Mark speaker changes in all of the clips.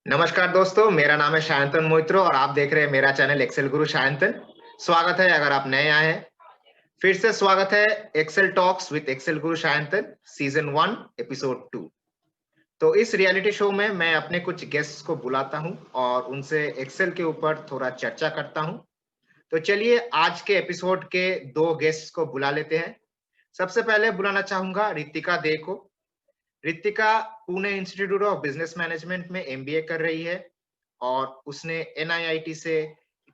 Speaker 1: नमस्कार दोस्तों, मेरा नाम है शायंतन मोइत्रो और आप देख रहे हैं मेरा चैनल एक्सेल गुरु शायंतन। स्वागत है अगर आप नए आए हैं। फिर से स्वागत है Excel talks with Excel Guru शायंतन season 1 episode 2। तो इस रियलिटी शो में मैं अपने कुछ गेस्ट्स को बुलाता हूं और उनसे एक्सेल के ऊपर थोड़ा चर्चा करता हूं। तो चलिए आज के एपिसोड के 2 गेस्ट्स को बुला लेते हैं। सबसे पहले बुलाना चाहूंगा रितिका दे को। Ritika Pune institute of business management में एमबीए कर रही है और उसने एनआईआईटी से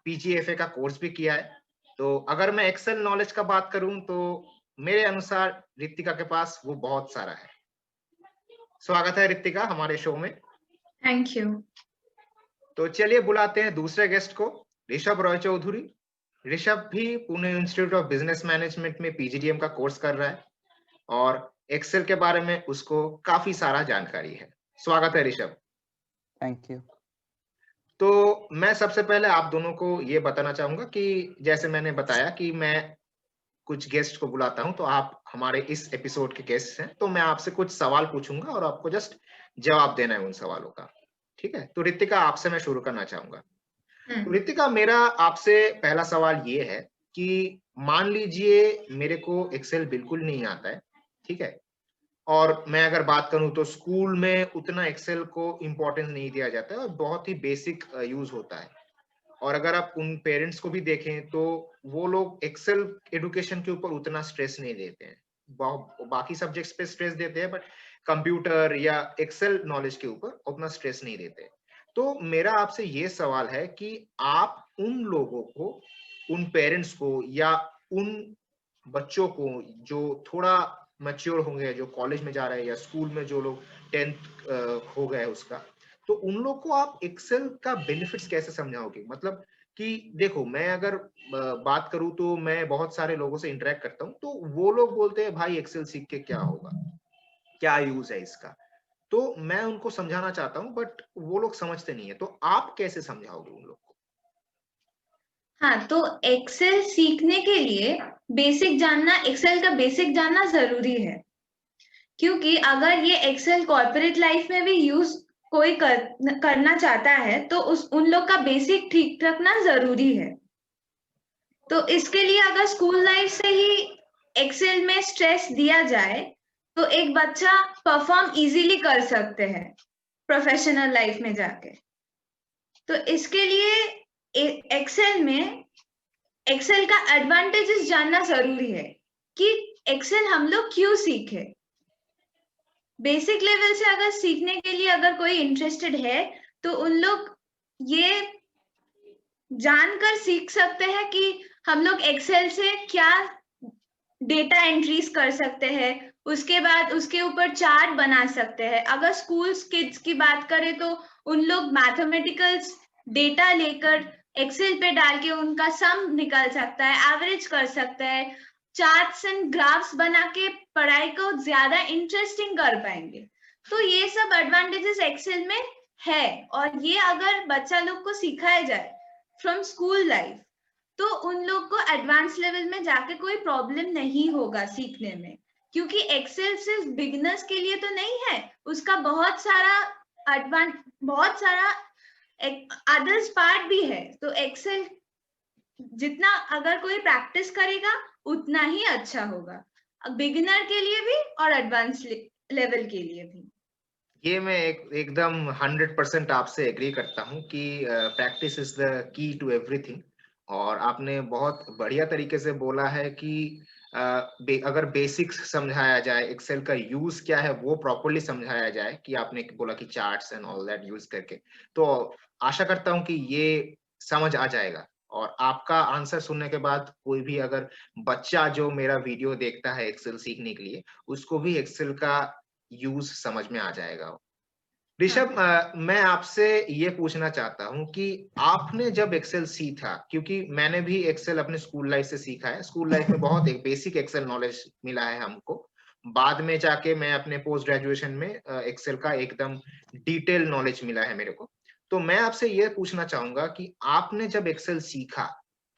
Speaker 1: पीजीएफए का कोर्स भी किया है। तो अगर मैं एक्सेल नॉलेज का बात करूं तो मेरे अनुसार रितिका के पास वो बहुत सारा है। स्वागत है रितिका हमारे शो में।
Speaker 2: Thank you.
Speaker 1: तो चलिए बुलाते हैं दूसरे गेस्ट को, ऋषभ रॉय चौधरी। ऋषभ भी Pune institute of business management में पीजीडीएम का कोर्स कर रहा है और एक्सेल के बारे में उसको काफी सारा जानकारी है। स्वागत है ऋषभ।
Speaker 3: Thank you.
Speaker 1: तो मैं सबसे पहले आप दोनों को ये बताना चाहूंगा कि जैसे मैंने बताया कि मैं कुछ गेस्ट को बुलाता हूं, तो आप हमारे इस एपिसोड के गेस्ट हैं, तो मैं आपसे कुछ सवाल पूछूंगा और आपको जस्ट जवाब देना है उन सवालों का। ठीक है, तो रितिका आपसे मैं शुरू करना चाहूंगा। तो रितिका, मेरा आपसे पहला सवाल ये है कि मान लीजिए मेरे को एक्सेल बिल्कुल नहीं आता है, ठीक है, और मैं अगर बात करूं तो स्कूल में उतना एक्सेल को इम्पोर्टेंस नहीं दिया जाता है और बहुत ही बेसिक यूज होता है। और अगर आप उन पेरेंट्स को भी देखें तो वो लोग एक्सेल एडुकेशन के ऊपर उतना स्ट्रेस नहीं देते हैं। बाकी सब्जेक्ट्स पे स्ट्रेस देते हैं, बट कंप्यूटर या एक्सेल नॉलेज के ऊपर उतना स्ट्रेस नहीं देते। तो मेरा आपसे ये सवाल है कि आप उन लोगों को, उन पेरेंट्स को या उन बच्चों को जो थोड़ा मैच्योर होंगे, जो कॉलेज में जा रहे हैं या स्कूल में जो लोग 10th हो गए उसका, तो उन लोग को आप एक्सेल का बेनिफिट्स कैसे समझाओगे? मतलब कि देखो, मैं अगर बात करूं तो मैं बहुत सारे लोगों से इंटरेक्ट करता हूं, तो वो लोग बोलते हैं भाई एक्सेल सीख के क्या होगा, क्या यूज है इसका। तो मैं उनको समझाना चाहता हूं बट वो लोग समझते नहीं है। तो आप कैसे समझाओगे उन लोग को?
Speaker 2: हाँ, तो एक्सेल सीखने के लिए बेसिक जानना, एक्सेल का बेसिक जानना जरूरी है, क्योंकि अगर ये एक्सेल कॉर्पोरेट लाइफ में भी यूज कोई करना चाहता है तो उन लोग का बेसिक ठीक रखना जरूरी है। तो इसके लिए अगर स्कूल लाइफ से ही एक्सेल में स्ट्रेस दिया जाए तो एक बच्चा परफॉर्म इजीली कर सकते हैं प्रोफेशनल लाइफ में जाके। तो इसके लिए एक्सेल में एक्सेल का एडवांटेजेस जानना जरूरी है कि एक्सेल हम लोग क्यों सीखे। बेसिक लेवल से अगर सीखने के लिए अगर कोई इंटरेस्टेड है तो उन लोग ये जानकर सीख सकते हैं कि हम लोग एक्सेल से क्या डेटा एंट्रीज कर सकते हैं, उसके बाद उसके ऊपर चार्ट बना सकते हैं। अगर स्कूल्स किड्स की बात करें तो उन लोग मैथमेटिकल्स डेटा लेकर एक्सेल पे डाल के उनका सम निकल सकता है, एवरेज कर सकता है, चार्ट्स एंड ग्राफ्स बना के पढ़ाई को ज्यादा इंटरेस्टिंग कर पाएंगे। तो ये सब एडवांटेजेस एक्सेल में है और ये अगर बच्चा लोग को सिखाया जाए फ्रॉम स्कूल लाइफ तो उन लोग को एडवांस लेवल में जाके कोई प्रॉब्लम नहीं होगा सीखने में, क्योंकि एक्सेल सिर्फ बिगिनर्स के लिए तो नहीं है, उसका बहुत सारा अदर्स पार्ट भी है। तो एक्सेल जितना अगर कोई प्रैक्टिस करेगा उतना ही अच्छा होगा, बिगिनर के लिए भी और एडवांस लेवल के लिए भी।
Speaker 1: ये मैं एकदम 100% आपसे एग्री करता हूँ कि practice is the key to everything. और आपने बहुत बढ़िया तरीके से बोला है कि अगर बेसिक्स समझाया जाए, एक्सेल का यूज क्या है वो प्रॉपरली समझाया जाए, कि आपने बोला कि charts and all that use करके, तो आशा करता हूँ कि ये समझ आ जाएगा। और आपका आंसर सुनने के बाद कोई भी अगर बच्चा जो मेरा वीडियो देखता है एक्सेल सीखने के लिए, उसको भी एक्सेल का यूज समझ में आ जाएगा। ऋषभ, मैं आपसे ये पूछना चाहता हूँ कि आपने जब एक्सेल सीखा, क्योंकि मैंने भी एक्सेल अपने स्कूल लाइफ से सीखा है, स्कूल लाइफ में बहुत एक बेसिक एक्सेल नॉलेज मिला है हमको। बाद में जाके मैं अपने पोस्ट ग्रेजुएशन में एक्सेल का एकदम डिटेल नॉलेज मिला है मेरे को। तो मैं आपसे ये पूछना चाहूंगा कि आपने जब एक्सेल सीखा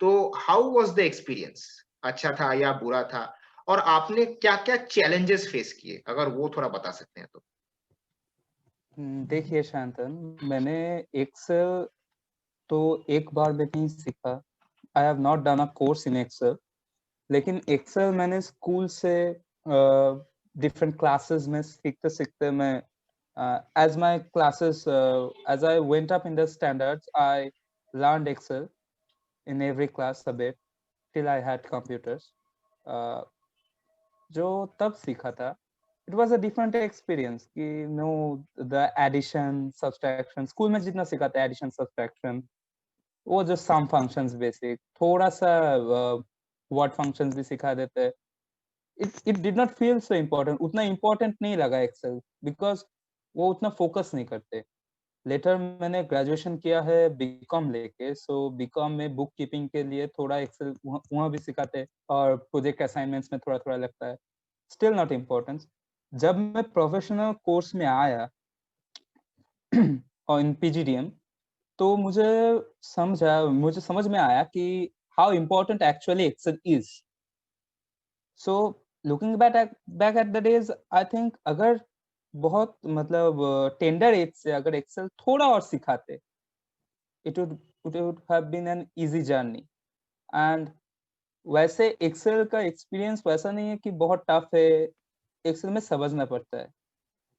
Speaker 1: तो हाउ वाज द एक्सपीरियंस? अच्छा था या बुरा था? और आपने क्या क्या चैलेंजेस फेस किए, अगर वो थोड़ा बता सकते हैं तो।
Speaker 3: देखिए शांतन, मैंने एक्सेल तो एक बार में नहीं सीखा। I have not done a course in Excel, लेकिन एक्सेल मैंने स्कूल से डिफरेंट क्लासेस में सीखते सीखते मैं as my classes as I went up in the standards, I learned Excel in every class a bit till I had computers. जो तब सीखा था, it was a different experience कि no the addition subtraction school में जितना सीखा था addition subtraction, वो जो sum functions basic, थोड़ा सा word functions भी सिखा देते, it did not feel so important, उतना important नहीं लगा Excel because वो उतना focus नहीं करते। लेटर मैंने ग्रेजुएशन किया है बीकॉम लेके, सो बीकॉम में बुक कीपिंग के लिए थोड़ा एक्सेल वहाँ भी सिखाते हैं और प्रोजेक्ट असाइनमेंट्स में थोड़ा थोड़ा लगता है, स्टिल नॉट इम्पोर्टेंट। जब मैं प्रोफेशनल कोर्स में आया और इन पीजीडीएम, तो मुझे समझ में आया कि how important actually Excel is. So looking back at the days, I think अगर बहुत मतलब टेंडर एज से अगर एक्सेल थोड़ा और सिखाते, it would have been an easy journey. And वैसे एक्सेल का एक्सपीरियंस वैसा नहीं है कि बहुत टफ है, एक्सेल में समझना पड़ता है,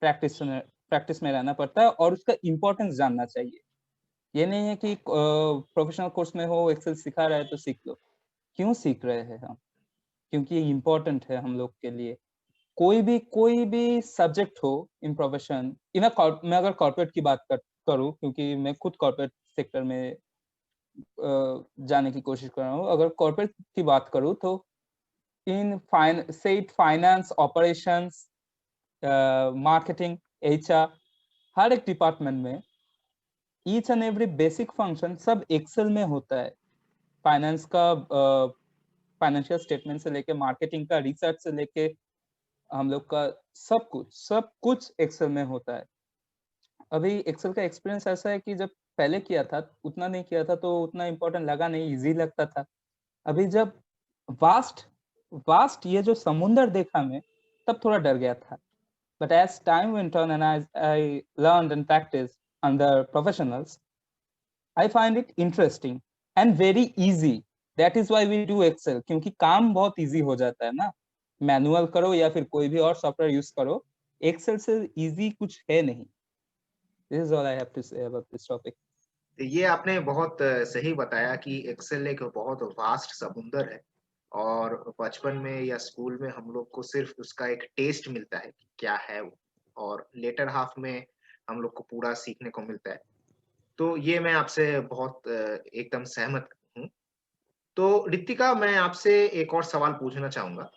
Speaker 3: प्रैक्टिस में रहना पड़ता है और उसका इम्पोर्टेंस जानना चाहिए। ये नहीं है कि प्रोफेशनल कोर्स में हो एक्सेल सिखा रहा है तो सीख लो। क्यों सीख रहे हैं हम? क्योंकि ये इम्पोर्टेंट है हम लोग के लिए। कोई भी सब्जेक्ट हो इन प्रोफेशन, मैं अगर कॉर्पोरेट की बात करूं, क्योंकि मैं खुद कॉर्पोरेट सेक्टर में जाने की कोशिश कर रहा हूँ, अगर कॉर्पोरेट की बात करूं तो इन फाइनेंस, ऑपरेशंस, मार्केटिंग, एचआर, हर एक डिपार्टमेंट में each and every basic function सब एक्सेल में होता है। फाइनेंस का फाइनेंशियल स्टेटमेंट से लेके मार्केटिंग का रिसर्च से लेके हम लोग का सब कुछ एक्सेल में होता है। अभी एक्सेल का एक्सपीरियंस ऐसा है कि जब पहले किया था उतना नहीं किया था तो उतना इम्पोर्टेंट लगा नहीं, इजी लगता था। अभी जब वास्ट ये जो समुंदर देखा मैं, तब थोड़ा डर गया था। But as time went on and I learned and practice under professionals, I find it interesting and very easy. That is why we do Excel, क्योंकि काम बहुत इजी हो जाता है ना, मैनुअल करो या फिर कोई भी और सॉफ्टवेयर यूज करो, एक्सेल से इजी कुछ है नहीं। This is all I have to say about this topic.
Speaker 1: ये आपने बहुत सही बताया कि एक्सेल एक बहुत वास्ट समुंदर है और बचपन में या स्कूल में हम लोग को सिर्फ उसका एक टेस्ट मिलता है कि क्या है वो, और लेटर हाफ में हम लोग को पूरा सीखने को मिलता है। तो ये मैं आपसे बहुत एकदम सहमत हूँ। तो रितिका, मैं आपसे एक और सवाल पूछना चाहूँगा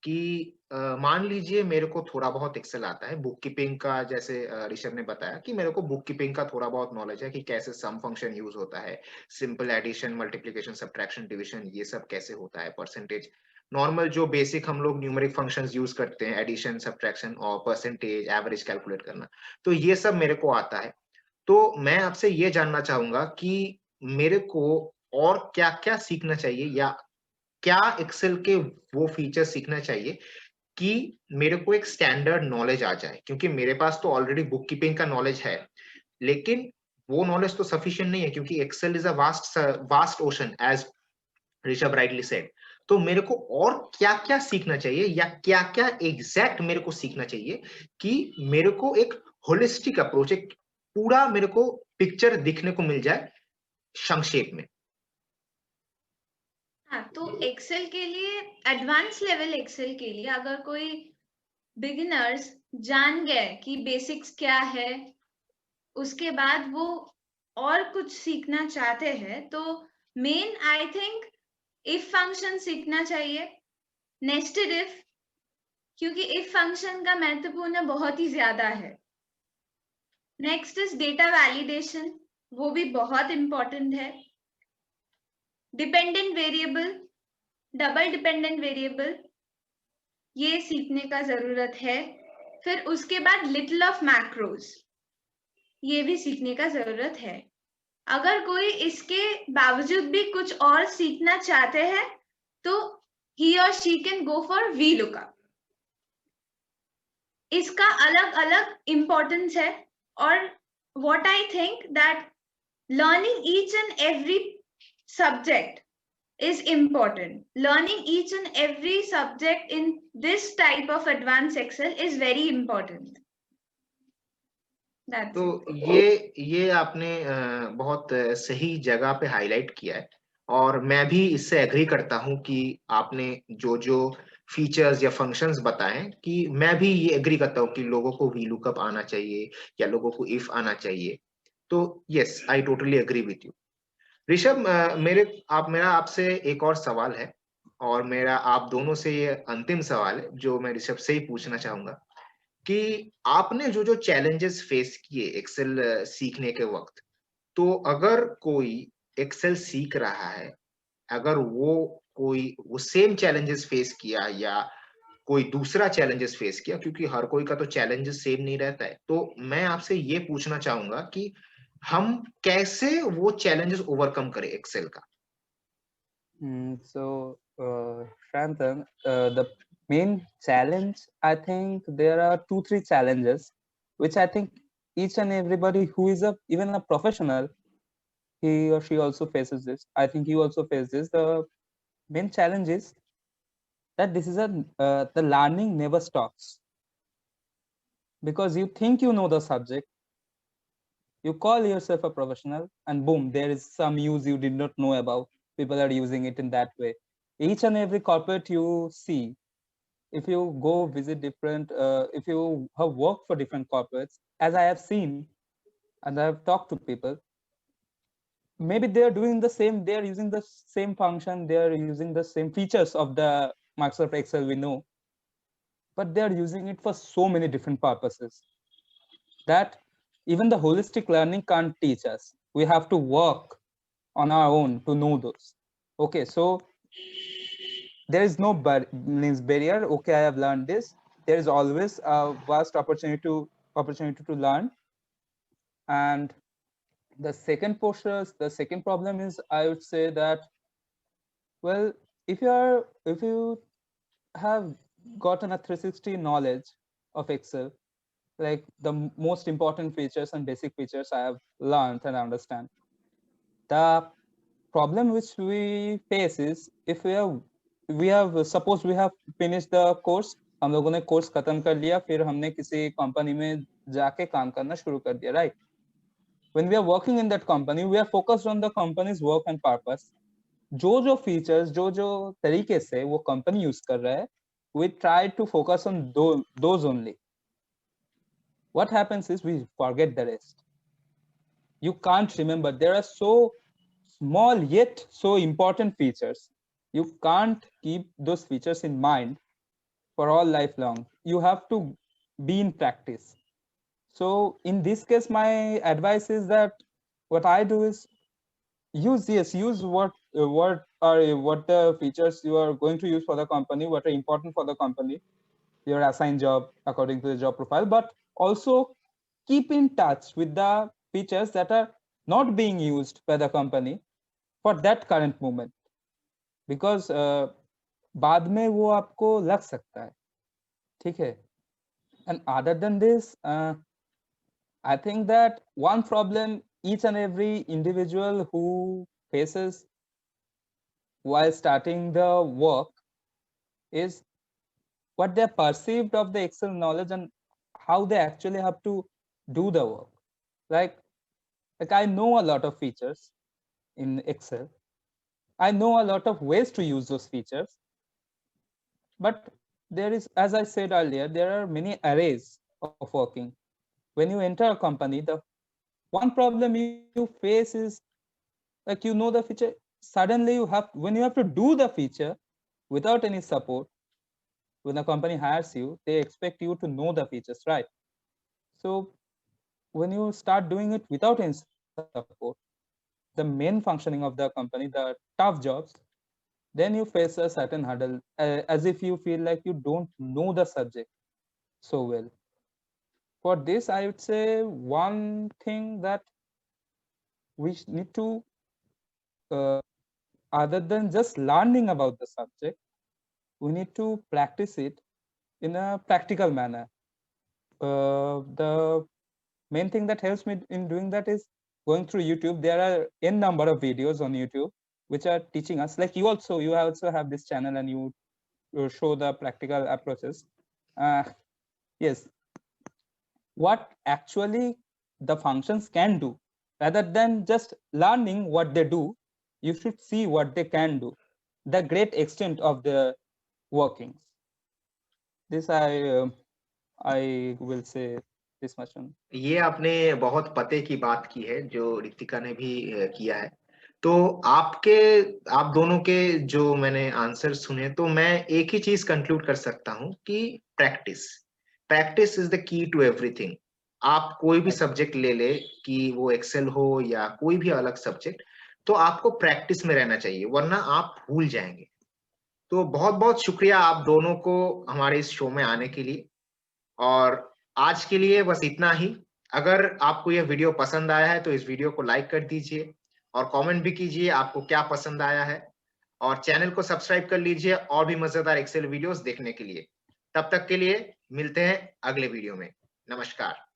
Speaker 1: कि मान लीजिए मेरे को थोड़ा बहुत एक्सेल आता है, बुक कीपिंग का, जैसे ऋषभ ने बताया कि मेरे को बुक कीपिंग का थोड़ा बहुत नॉलेज है कि कैसे सम फंक्शन यूज होता है, simple addition, multiplication, subtraction, division, ये सब कैसे होता है, परसेंटेज, नॉर्मल जो बेसिक हम लोग न्यूमेरिक फंक्शंस यूज करते हैं, एडिशन, सब्ट्रैक्शन और परसेंटेज, एवरेज कैलकुलेट करना, तो ये सब मेरे को आता है। तो मैं आपसे ये जानना चाहूंगा कि मेरे को और क्या-क्या सीखना चाहिए, या क्या एक्सेल के वो फीचर सीखना चाहिए कि मेरे को एक स्टैंडर्ड नॉलेज आ जाए? क्योंकि मेरे पास तो ऑलरेडी बुक कीपिंग का नॉलेज है, लेकिन वो नॉलेज तो सफिशिएंट नहीं है, क्योंकि Excel is a vast ocean, as Rishabh rightly said. तो मेरे को और क्या-क्या सीखना चाहिए, या क्या-क्या एग्जैक्ट मेरे को सीखना चाहिए कि मेरे को एक होलिस्टिक अप्रोच, एक पूरा मेरे को पिक्चर दिखने को मिल जाए संक्षेप में?
Speaker 2: हाँ, तो एक्सेल के लिए, एडवांस लेवल एक्सेल के लिए अगर कोई बिगिनर्स जान गए कि बेसिक्स क्या है, उसके बाद वो और कुछ सीखना चाहते हैं, तो main I think if function सीखना चाहिए, नेस्टेड इफ, क्योंकि इफ फंक्शन का महत्वपूर्ण बहुत ही ज्यादा है। नेक्स्ट इज डेटा वैलिडेशन, वो भी बहुत इंपॉर्टेंट है। Dependent variable, double dependent variable, ये सीखने का जरूरत है। फिर उसके बाद लिटिल ऑफ मैक्रोज, ये भी सीखने का जरूरत है। अगर कोई इसके बावजूद भी कुछ और सीखना चाहते हैं तो he or she can go for VLOOKUP। इसका अलग अलग इंपॉर्टेंस है, or what I think that learning each and every subject is important. Learning each and every subject in this type of advanced Excel is very important. That's
Speaker 1: तो
Speaker 2: it.
Speaker 1: ये आपने बहुत सही जगह पे हाईलाइट किया है और मैं भी इससे एग्री करता हूँ कि आपने जो जो फीचर्स या फंक्शंस बताए कि मैं भी ये एग्री करता हूँ कि लोगों को वी लुकअप आना चाहिए या लोगों को इफ आना चाहिए। तो yes, I totally agree with you. Rishabh, मेरा आपसे एक और सवाल है और मेरा आप दोनों से ये अंतिम सवाल है जो मैं ऋषभ से ही पूछना चाहूंगा कि आपने जो जो चैलेंजेस फेस किए एक्सेल सीखने के वक्त, तो अगर कोई एक्सेल सीख रहा है, अगर वो सेम चैलेंजेस फेस किया या कोई दूसरा चैलेंजेस फेस किया, क्योंकि हर कोई का तो चैलेंजेस सेम नहीं रहता है, तो मैं आपसे ये पूछना चाहूंगा कि हम कैसे वो चैलेंजेस ओवरकम करें एक्सेल का?
Speaker 3: So, Shantanu, the main challenge, I think there are 2-3 challenges, which I think each and everybody who is even a professional, he or she also faces this. I think you also face this. The main challenge is that this is the learning never stops, because you think you know the subject, you call yourself a professional, and boom, there is some use you did not know about. People are using it in that way. Each and every corporate you see, if you go visit different, if you have worked for different corporates, as I have seen and I have talked to people, maybe they're doing the same, they're using the same function, they're using the same features of the Microsoft Excel we know, but they're using it for so many different purposes that even the holistic learning can't teach us. We have to work on our own to know those. Okay, so there is no barrier. Okay, I have learned this. There is always a vast opportunity to learn. And the second problem is, I would say that, well, if you have gotten a 360 knowledge of Excel, like the most important features and basic features I have learned and understand, the problem which we face is, if suppose we have finished the course, हम लोगों ने course खत्म कर लिया, फिर हमने किसी company में जाके काम करना शुरू कर दिया, right? When we are working in that company, we are focused on the company's work and purpose. जो फीचर्स, जो तरीके से वो कंपनी यूज कर रहा है, we try to focus on those only. What happens is we forget the rest. You can't remember. There are so small yet so important features. You can't keep those features in mind for all lifelong. You have to be in practice. So in this case, my advice is that what I do is use what the features you are going to use for the company, what are important for the company, your assigned job according to the job profile, but also keep in touch with the features that are not being used by the company for that current moment, because बाद में वो आपको लग सकता है, ठीक है? And other than this, I think that one problem each and every individual who faces while starting the work is what they're perceived of the Excel knowledge and how they actually have to do the work. Like I know a lot of features in Excel. I know a lot of ways to use those features. But there is, as I said earlier, there are many arrays of working. When you enter a company, the one problem you face is, like, you know the feature, suddenly when you have to do the feature without any support, when a company hires you, they expect you to know the features, right? So when you start doing it without any support, the main functioning of the company, the tough jobs, then you face a certain hurdle, as if you feel like you don't know the subject so well. For this, I would say one thing that we need to, other than just learning about the subject, we need to practice it in a practical manner. The main thing that helps me in doing that is going through YouTube. There are n number of videos on YouTube which are teaching us, like you also have this channel and you show the practical approaches. Yes, what actually the functions can do, rather than just learning what they do, you should see what they can do, the great extent of the workings. This I will say this much on.
Speaker 1: ये आपने बहुत पते की बात की है जो रितिका ने भी किया है। तो आप दोनों के जो मैंने आंसर सुने, तो मैं एक ही चीज कंक्लूड कर सकता हूँ कि practice is the key to everything. आप कोई भी सब्जेक्ट ले ले, कि वो एक्सेल हो या कोई भी अलग सब्जेक्ट, तो आपको प्रैक्टिस में रहना चाहिए, वरना आप भूल जाएंगे। तो बहुत बहुत शुक्रिया आप दोनों को हमारे इस शो में आने के लिए, और आज के लिए बस इतना ही। अगर आपको यह वीडियो पसंद आया है तो इस वीडियो को लाइक कर दीजिए और कमेंट भी कीजिए आपको क्या पसंद आया है, और चैनल को सब्सक्राइब कर लीजिए और भी मजेदार एक्सेल वीडियोस देखने के लिए। तब तक के लिए मिलते हैं अगले वीडियो में। नमस्कार।